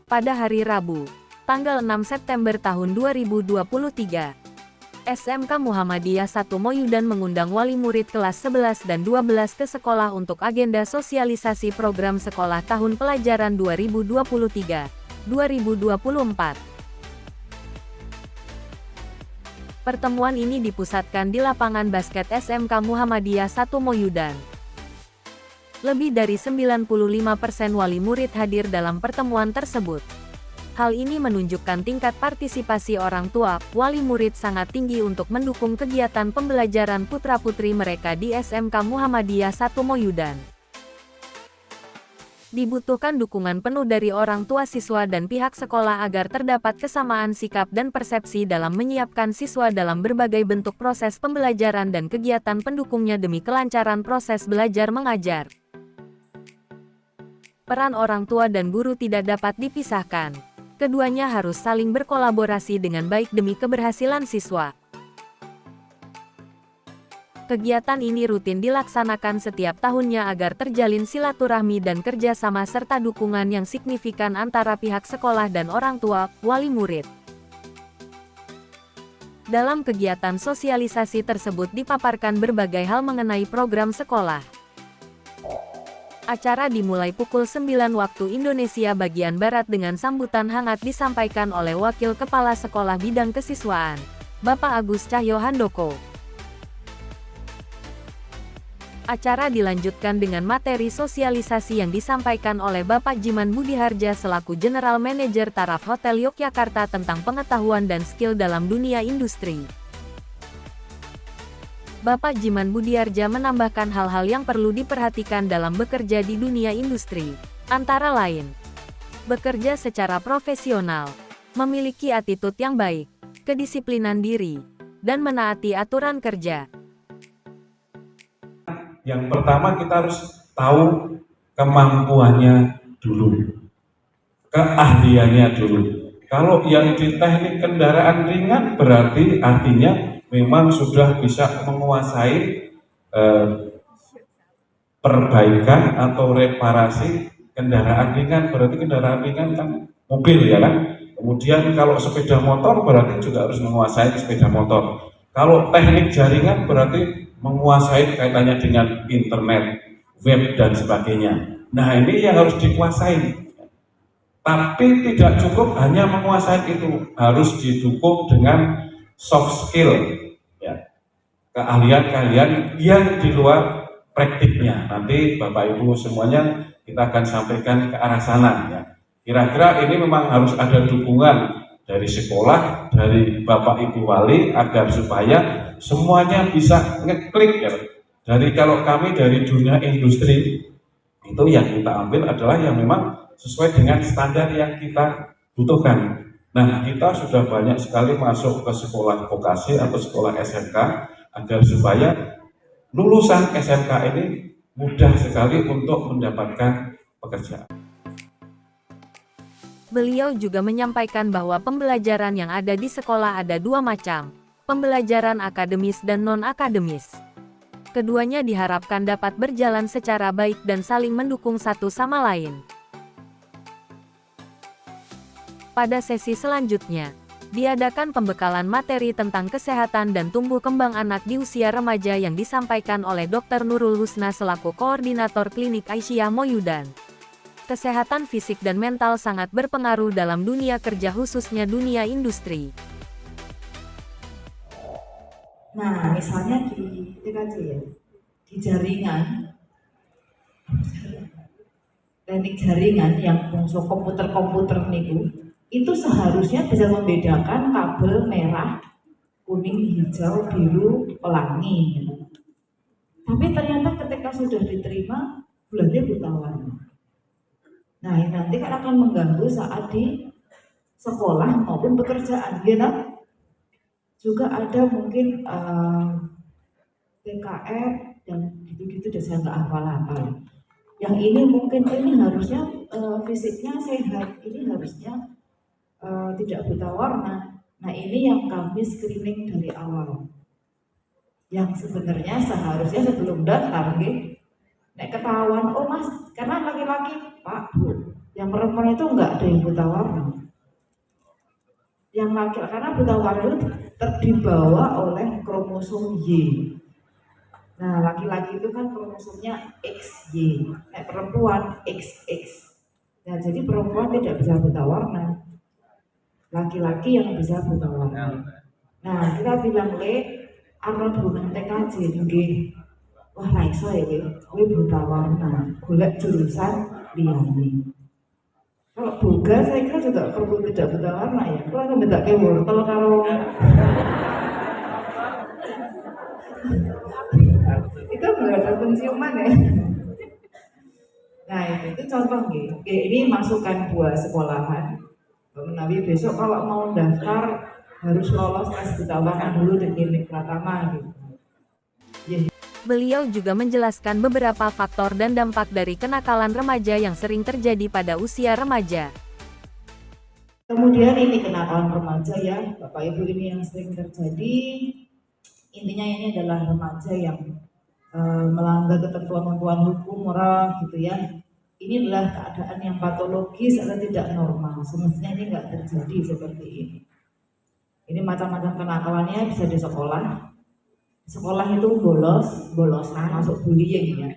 Pada hari Rabu, tanggal 6 September tahun 2023, SMK Muhammadiyah 1 Moyudan mengundang wali murid kelas 11 dan 12 ke sekolah untuk agenda sosialisasi program sekolah tahun pelajaran 2023-2024. Pertemuan ini dipusatkan di lapangan basket SMK Muhammadiyah 1 Moyudan. Lebih dari 95% wali murid hadir dalam pertemuan tersebut. Hal ini menunjukkan tingkat partisipasi orang tua, wali murid sangat tinggi untuk mendukung kegiatan pembelajaran putra-putri mereka di SMK Muhammadiyah 1 Moyudan. Dibutuhkan dukungan penuh dari orang tua siswa dan pihak sekolah agar terdapat kesamaan sikap dan persepsi dalam menyiapkan siswa dalam berbagai bentuk proses pembelajaran dan kegiatan pendukungnya demi kelancaran proses belajar mengajar. Peran orang tua dan guru tidak dapat dipisahkan. Keduanya harus saling berkolaborasi dengan baik demi keberhasilan siswa. Kegiatan ini rutin dilaksanakan setiap tahunnya agar terjalin silaturahmi dan kerjasama serta dukungan yang signifikan antara pihak sekolah dan orang tua, wali murid. Dalam kegiatan sosialisasi tersebut dipaparkan berbagai hal mengenai program sekolah. Acara dimulai pukul 9 waktu Indonesia bagian Barat dengan sambutan hangat disampaikan oleh Wakil Kepala Sekolah Bidang Kesiswaan, Bapak Agus Cahyo Handoko. Acara dilanjutkan dengan materi sosialisasi yang disampaikan oleh Bapak Jiman Budiharja selaku General Manager Taraf Hotel Yogyakarta tentang pengetahuan dan skill dalam dunia industri. Bapak Jiman Budiharja menambahkan hal-hal yang perlu diperhatikan dalam bekerja di dunia industri, antara lain, bekerja secara profesional, memiliki attitude yang baik, kedisiplinan diri, dan menaati aturan kerja. Yang pertama kita harus tahu kemampuannya dulu, keahliannya dulu. Kalau yang di teknik kendaraan ringan berarti artinya memang sudah bisa menguasai perbaikan atau reparasi kendaraan ringan. Berarti kendaraan ringan kan mobil ya kan. Kemudian kalau sepeda motor berarti juga harus menguasai sepeda motor. Kalau teknik jaringan berarti menguasai kaitannya dengan internet, web, dan sebagainya. Nah ini yang harus dikuasai. Tapi tidak cukup hanya menguasai itu, harus didukung dengan soft skill, ya. Keahlian-keahlian yang di luar praktiknya. Nanti Bapak Ibu semuanya kita akan sampaikan ke arah sana. Ya. Kira-kira ini memang harus ada dukungan dari sekolah, dari Bapak Ibu Wali agar supaya semuanya bisa ngeklik ya. Kalau kami dari dunia industri itu yang kita ambil adalah yang memang sesuai dengan standar yang kita butuhkan. Nah, kita sudah banyak sekali masuk ke sekolah vokasi atau sekolah SMK agar supaya lulusan SMK ini mudah sekali untuk mendapatkan pekerjaan. Beliau juga menyampaikan bahwa pembelajaran yang ada di sekolah ada dua macam, pembelajaran akademis dan non-akademis. Keduanya diharapkan dapat berjalan secara baik dan saling mendukung satu sama lain. Pada sesi selanjutnya, diadakan pembekalan materi tentang kesehatan dan tumbuh kembang anak di usia remaja yang disampaikan oleh Dr. Nurul Husna selaku Koordinator Klinik Aisyah Moyudan. Kesehatan fisik dan mental sangat berpengaruh dalam dunia kerja khususnya dunia industri. Nah, misalnya di TKJ ya, di jaringan, teknik jaringan yang fungsi komputer niku, itu seharusnya bisa membedakan kabel merah, kuning, hijau, biru, pelangi. Gitu. Tapi ternyata ketika sudah diterima, bulannya buta warna. Nah, nanti kan akan mengganggu saat di sekolah maupun pekerjaan, gitu. Juga ada mungkin PKR dan gitu-gitu dan saya nggak hafal-hafal. Yang ini mungkin ini harusnya fisiknya sehat, ini harusnya tidak buta warna. Nah ini yang kami screening dari awal. Yang sebenarnya seharusnya sebelum daftar, nek ketahuan, oh mas, karena laki-laki, Pak, Bu, Yang perempuan itu enggak ada yang buta warna. Yang laki, karena buta warna itu dibawa oleh kromosom Y. Nah, laki-laki itu kan kromosomnya XY, perempuan XX. Nah, jadi perempuan tidak bisa buta warna, laki-laki yang bisa buta warna. Nah, kita bilang Arnold Gunung TKJ nggih. Wah, ra iso ya kowe buta warna, golek jurusan liyane. Kalau boga saya kira juga perlu tidak buta warna ya. Kalau akan bedake wortel karo itu nggak ada penciuman ya. Nah itu contoh nih. Ini masukan buat sekolahan. Menawi besok kalau mau daftar harus lolos tes buta warna dulu di klinik Pratama gitu. Beliau juga menjelaskan beberapa faktor dan dampak dari kenakalan remaja yang sering terjadi pada usia remaja. Kemudian ini kenakalan remaja ya, Bapak Ibu, ini yang sering terjadi. Intinya ini adalah remaja yang melanggar ketentuan hukum moral gitu ya. Ini adalah keadaan yang patologis atau tidak normal. Semestinya ini nggak terjadi seperti ini. Ini macam-macam kenakalannya bisa di sekolah. Sekolah itu bolosan, masuk bullying ya.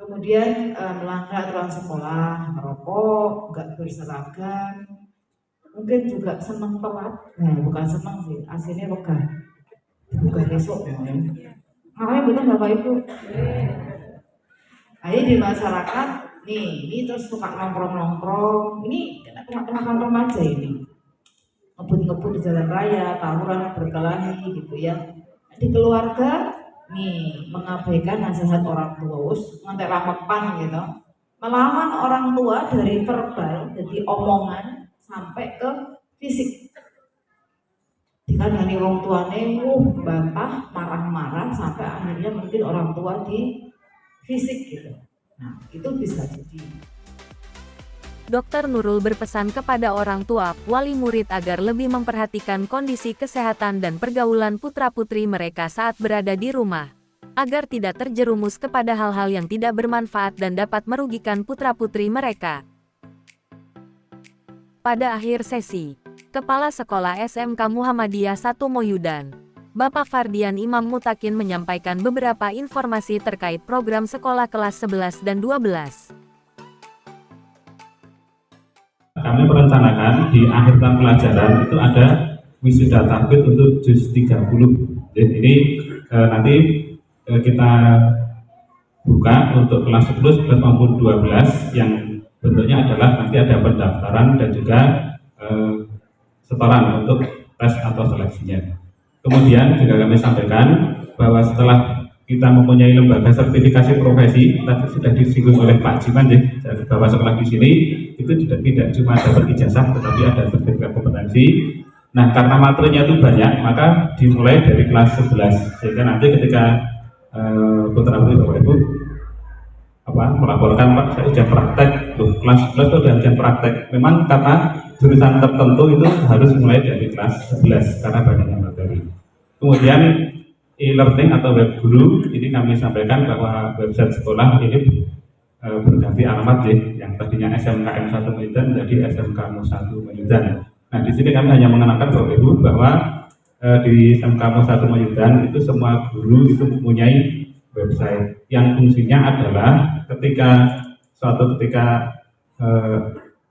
Kemudian melanggar aturan sekolah, merokok, nggak berseragam, mungkin juga senang telat. Nah, bukan senang sih, aslinya wegah. Bukan besok ya. Makanya betul Bapak Ibu. Ayo di masyarakat, ini terus suka nongkrong-nongkrong. Ini kenakalan remaja ini. Ngebut-ngebut di jalan raya, tawuran, berkelahi gitu ya. Di keluarga nih mengabaikan nasihat orang tua, ngantek ramepan gitu, melawan orang tua dari verbal, jadi omongan sampai ke fisik. Dikandani orang tuane bantah, marah-marah sampai akhirnya mungkin orang tua di fisik gitu. Nah itu bisa jadi. Dr. Nurul berpesan kepada orang tua, wali murid agar lebih memperhatikan kondisi kesehatan dan pergaulan putra-putri mereka saat berada di rumah, agar tidak terjerumus kepada hal-hal yang tidak bermanfaat dan dapat merugikan putra-putri mereka. Pada akhir sesi, Kepala Sekolah SMK Muhammadiyah 1 Moyudan, Bapak Fardian Imam Mutakin menyampaikan beberapa informasi terkait program sekolah kelas 11 dan 12. Kami merencanakan di akhir tahun pelajaran itu ada wisuda tahfidz untuk juz 30. Jadi ini nanti kita buka untuk kelas 10, 11 maupun 12 yang bentuknya adalah nanti ada pendaftaran dan juga setoran untuk tes atau seleksinya. Kemudian juga kami sampaikan bahwa setelah kita mempunyai lembaga sertifikasi profesi, tadi sudah disinggung oleh Pak Jiman ya, bahwa sekolah di sini itu tidak cuma dapat ijazah, tetapi ada sertifikat kompetensi. Nah, karena materinya itu banyak, maka dimulai dari kelas 11, sehingga nanti ketika putra-putri Bapak Ibu melaporkan, Pak, saya udah praktek, kelas 11 itu udah ujian praktek. Memang karena jurusan tertentu itu harus mulai dari kelas 11 karena banyaknya materi. Kemudian e-learning atau web guru, ini kami sampaikan bahwa website sekolah ini berganti alamat ya, yang tadinya SMKM 1 Medan menjadi SMK 1 Medan. Nah, di sini kami hanya mengenalkan Bapak Ibu bahwa di SMK 1 Medan itu semua guru itu mempunyai website yang fungsinya adalah suatu ketika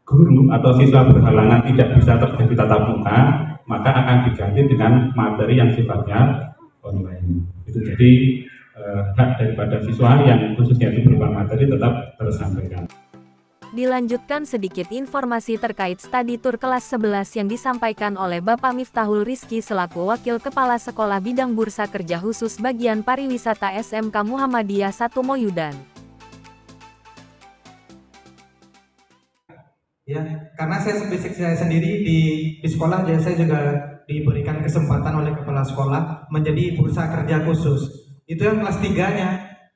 guru atau siswa berhalangan tidak bisa terjadi tatap muka, maka akan diganti dengan materi yang sifatnya online. Itu jadi hak daripada siswa yang khususnya itu berupa materi tetap tersampaikan. Dilanjutkan sedikit informasi terkait studi tour kelas 11 yang disampaikan oleh Bapak Miftahul Rizki selaku Wakil Kepala Sekolah Bidang Bursa Kerja Khusus Bagian Pariwisata SMK Muhammadiyah 1 Moyudan. Ya, karena saya sendiri di sekolah, jadi saya juga diberikan kesempatan oleh kepala sekolah menjadi bursa kerja khusus. Itu yang kelas 3-nya.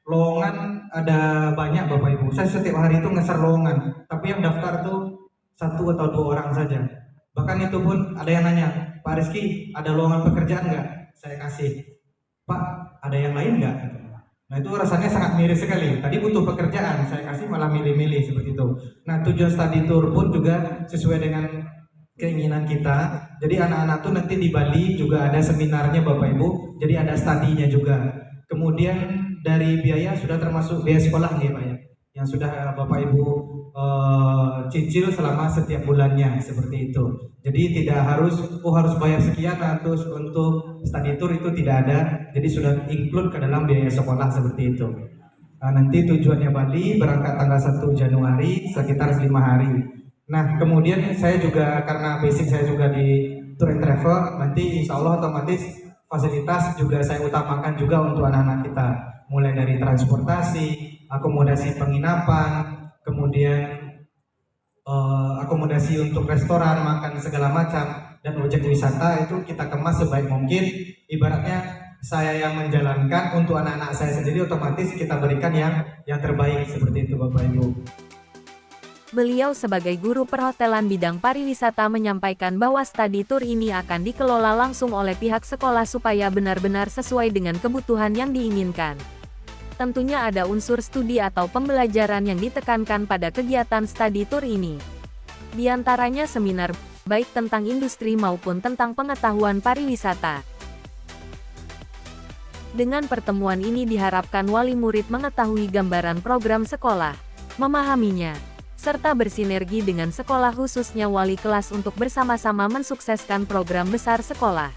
Lowongan ada banyak Bapak Ibu. Saya setiap hari itu ngeser lowongan, tapi yang daftar tuh 1 atau 2 orang saja. Bahkan itu pun ada yang nanya, Pak Rizky, ada lowongan pekerjaan nggak? Saya kasih. Pak, ada yang lain nggak? Nah itu rasanya sangat miris sekali. Tadi butuh pekerjaan, saya kasih malah milih-milih seperti itu. Nah tujuan study tour pun juga sesuai dengan keinginan kita. Jadi anak-anak tuh nanti di Bali juga ada seminarnya Bapak Ibu. Jadi ada studinya juga. Kemudian dari biaya sudah termasuk biaya sekolah nih Pak ya, yang sudah Bapak Ibu cicil selama setiap bulannya seperti itu. Jadi tidak harus harus bayar sekian terus untuk study tour, itu tidak ada. Jadi sudah include ke dalam biaya sekolah seperti itu. Nah, nanti tujuannya Bali, berangkat tanggal 1 Januari sekitar 5 hari. Nah kemudian saya juga karena basic saya juga di tour and travel, nanti insya Allah otomatis fasilitas juga saya utamakan juga untuk anak-anak kita, mulai dari transportasi, akomodasi penginapan, kemudian akomodasi untuk restoran, makan segala macam, dan objek wisata itu kita kemas sebaik mungkin. Ibaratnya saya yang menjalankan, untuk anak-anak saya sendiri otomatis kita berikan yang terbaik seperti itu Bapak Ibu. Beliau sebagai guru perhotelan bidang pariwisata menyampaikan bahwa study tour ini akan dikelola langsung oleh pihak sekolah supaya benar-benar sesuai dengan kebutuhan yang diinginkan. Tentunya ada unsur studi atau pembelajaran yang ditekankan pada kegiatan study tour ini. Di antaranya seminar, baik tentang industri maupun tentang pengetahuan pariwisata. Dengan pertemuan ini diharapkan wali murid mengetahui gambaran program sekolah, memahaminya, serta bersinergi dengan sekolah khususnya wali kelas untuk bersama-sama mensukseskan program besar sekolah.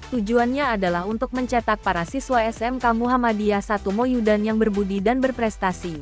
Tujuannya adalah untuk mencetak para siswa SMK Muhammadiyah 1 Moyudan yang berbudi dan berprestasi.